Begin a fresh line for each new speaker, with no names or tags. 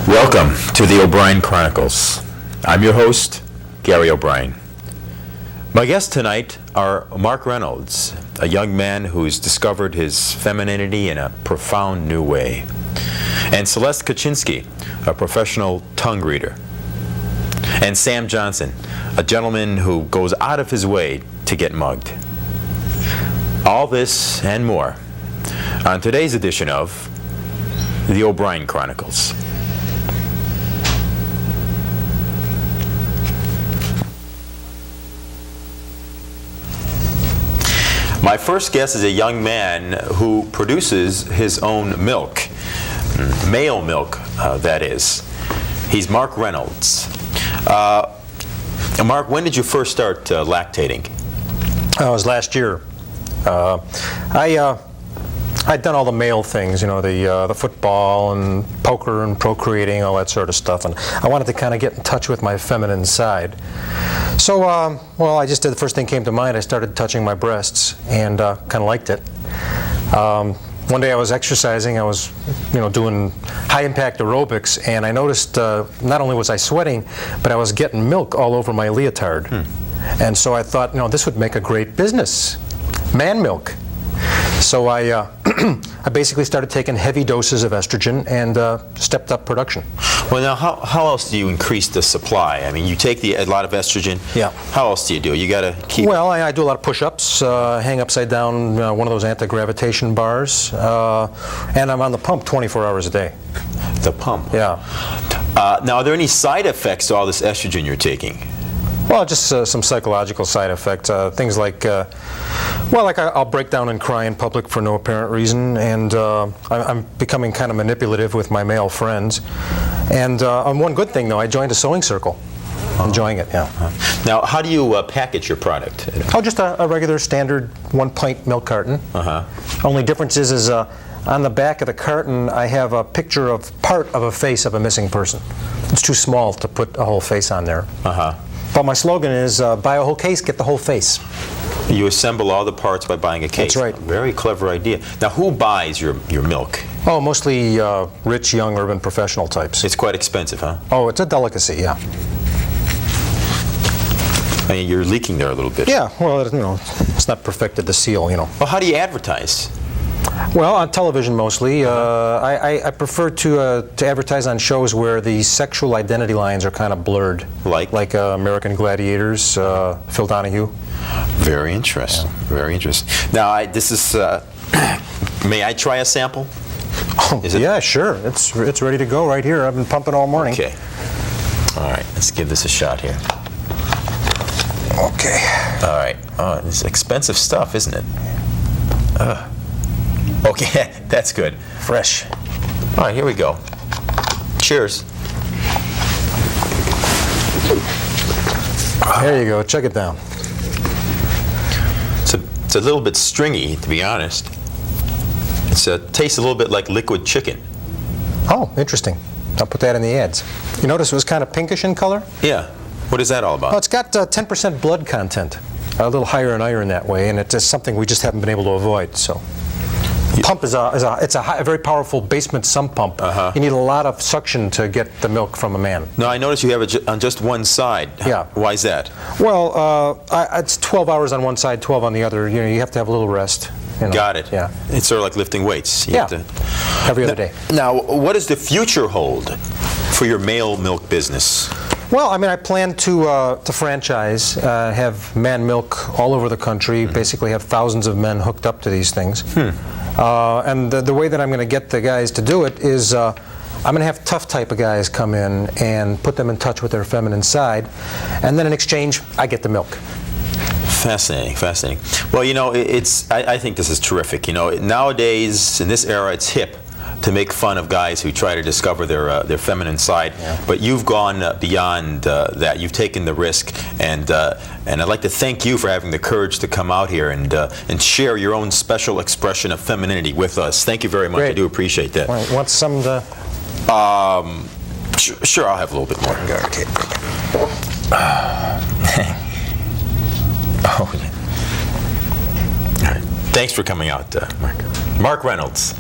Welcome to the O'Brien Chronicles. I'm your host, Gary O'Brien. My guests tonight are Mark Reynolds, a young man who's discovered his femininity in a profound new way, and Celeste Kaczynski, a professional tongue reader, and Sam Johnson, a gentleman who goes out of his way to get mugged. All this and more on today's edition of the O'Brien Chronicles. My first guest is a young man who produces his own milk, male milk, that is. He's Mark Reynolds. Mark, when did you first start lactating?
It was last year. I'd done all the male things, you know, the football and poker and procreating, all that sort of stuff, and I wanted to kind of get in touch with my feminine side. So, well, I just did the first thing came to mind. I started touching my breasts and kind of liked it. One day I was exercising. I was, doing high-impact aerobics, and I noticed not only was I sweating, but I was getting milk all over my leotard. And so I thought, this would make a great business, man milk. So I basically started taking heavy doses of estrogen and stepped up production.
Well, now, how else do you increase the supply? I mean, you take a lot of estrogen.
Yeah.
How else do you do it? You got to keep...
Well, I do a lot of push-ups, hang upside down one of those anti-gravitation bars, and I'm on the pump 24 hours a day.
The pump?
Yeah.
Now, are there any side effects to all this estrogen you're taking?
Well, just some psychological side effects. Things like, I'll break down and cry in public for no apparent reason, and I'm becoming kind of manipulative with my male friends. And on one good thing, though, I joined a sewing circle. Enjoying it, yeah.
Now, how do you package your product?
Oh, just a regular standard 1-pint milk carton. Only difference is on the back of the carton, I have a picture of part of a face of a missing person. It's too small to put a whole face on there. But my slogan is, buy a whole case, get the whole face.
You assemble all the parts by buying a case.
That's right.
Very clever idea. Now, who buys your milk?
Oh, mostly rich, young, urban professional types.
It's quite expensive, huh?
Oh, it's a delicacy, yeah.
I mean, you're leaking there a little bit.
Yeah, well, it's not perfected to seal,
Well, how do you advertise?
Well, on television mostly. I prefer to advertise on shows where the sexual identity lines are kind of blurred. Like American Gladiators, Phil Donahue.
Very interesting.
Yeah.
Very interesting. Now, this is. May I try a sample?
Oh, yeah, sure. It's ready to go right here. I've been pumping all morning.
Okay. All right. Let's give this a shot here.
Okay.
All right. Oh, this is expensive stuff, isn't it? Okay, that's good.
Fresh.
All right, here we go. Cheers.
There you go. Check it down.
It's a little bit stringy, to be honest. It tastes a little bit like liquid chicken.
Oh, interesting. I'll put that in the ads. You notice it was kind of pinkish in color?
Yeah. What is that all about?
Well, it's got 10% blood content, a little higher in iron that way, and it's something we just haven't been able to avoid. So, pump is a very powerful basement sump pump. You need a lot of suction to get the milk from a man.
Now, I notice you have it on just one side.
Yeah.
Why is that?
Well, it's 12 hours on one side, 12 on the other. You have to have a little rest.
Got it.
Yeah.
It's sort of like lifting weights.
Every other day.
Now, what does the future hold for your male milk business?
Well, I mean, I plan to franchise, have man milk all over the country, basically have thousands of men hooked up to these things. And the way that I'm going to get the guys to do it is I'm going to have tough type of guys come in and put them in touch with their feminine side, and then in exchange, I get the milk.
Fascinating, fascinating. Well, I think this is terrific. Nowadays, in this era, it's hip to make fun of guys who try to discover their feminine side, but you've gone beyond that. You've taken the risk, and I'd like to thank you for having the courage to come out here and share your own special expression of femininity with us. Thank you very much.
Great.
I do appreciate that.
Right. Want some to...
Sure, I'll have a little bit more.
Okay.
Oh, yeah. All right. Thanks for coming out, Mark. Mark Reynolds.